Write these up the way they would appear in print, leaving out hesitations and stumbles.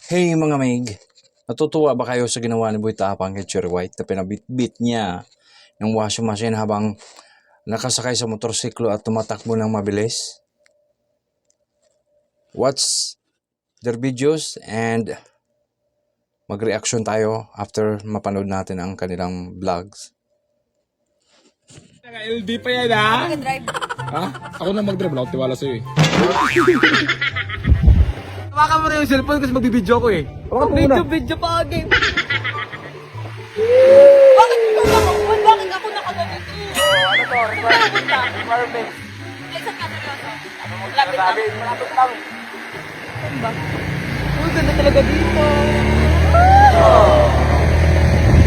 Hey mga Meg, natutuwa ba kayo sa ginawa ni Boy Tapang kay Cherry White na pinabitbit niya ng washing machine habang nakasakay sa motorsiklo at tumatakbo ng mabilis? Watch their videos and mag-reaction tayo after mapanood natin ang kanilang vlogs. Naka-LB pa yan ha? Mag-drive. Ha? Ako na mag-drive, wala akong tiwala sa'yo eh. Hawakan mo na yung cellphone kasi magbibideo ko eh. Hawakan mo muna. Video pa game. Bakit ikaw nakauwan? Bakit ako nakaganito? Ano to? Requirement. Ay, saan ka seryoso? Malapit lang. Saan ba? Uy, ganda talaga dito.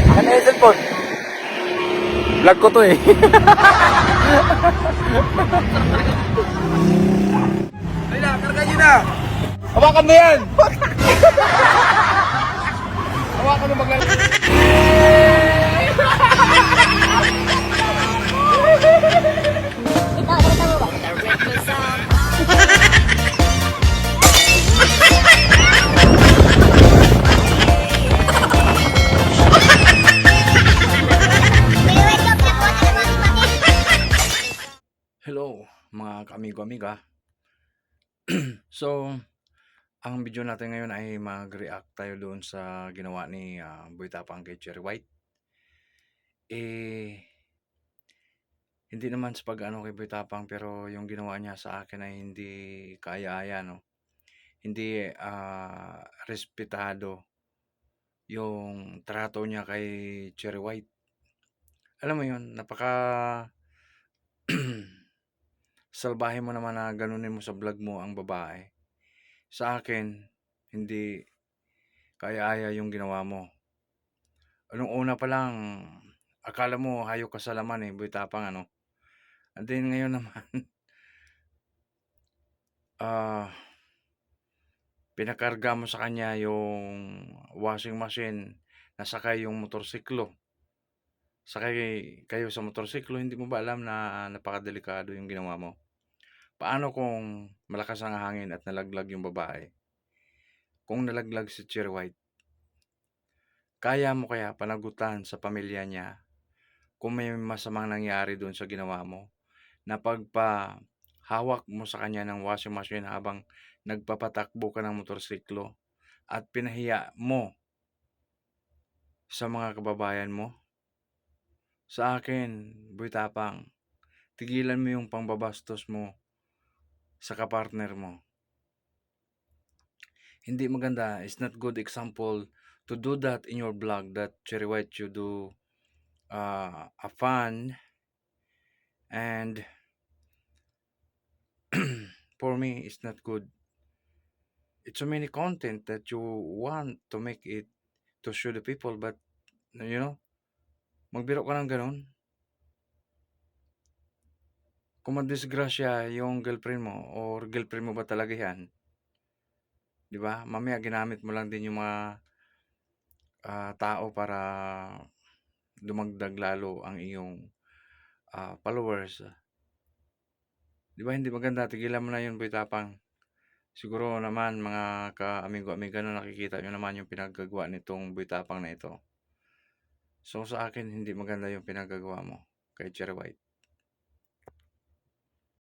Akin na yung cellphone. Vlog ko to eh. Ay na, karga nyo na. Hawakan mo yan. Hawakan mo maglalaro. Hello mga kaamigo-amiga. So, ang video natin ngayon ay mag-react tayo doon sa ginawa ni Boy Tapang kay Cherry White. Hindi naman sa pag-ano kay Boy Tapang, pero yung ginawa niya sa akin ay hindi kaya-aya, no? Hindi respetado yung trato niya kay Cherry White. Alam mo yun, napaka salbahe mo naman na ganunin mo sa vlog mo ang babae. Sa akin, hindi kaya-aya yung ginawa mo. Anong una pa lang, akala mo hayok ka sa laman eh, Boy Tapang, ano? And then ngayon naman, pinakarga mo sa kanya yung washing machine, nasakay yung motorsiklo. Sakay kayo sa motorsiklo, hindi mo ba alam na napakadelikado yung ginawa mo? Paano kung malakas ang hangin at nalaglag yung babae? Kung nalaglag si Cherry White, kaya mo kaya panagutan sa pamilya niya kung may masamang nangyari doon sa ginawa mo? Na pagpahawak mo sa kanya ng washing machine habang nagpapatakbo ka ng motorsiklo at pinahiya mo sa mga kababayan mo? Sa akin, Boy Tapang, tigilan mo yung pangbabastos mo sa kapartner mo. Hindi maganda. It's not good example to do that in your vlog that Cherry White you do a fun, and for me it's not good. It's so many content that you want to make it to show the people, but magbiro ka ng ganun. Kung madisgrasya yung girlfriend mo or girlfriend mo ba talaga yan, di ba? Mamaya ginamit mo lang din yung mga tao para dumagdag lalo ang iyong followers. Di ba hindi maganda? Tigilan mo na yun, Boy Tapang. Siguro naman mga ka-amigo-amiga na nakikita nyo naman yung pinagagawa nitong Boy Tapang na ito. So sa akin, hindi maganda yung pinagagawa mo kay Cherry White.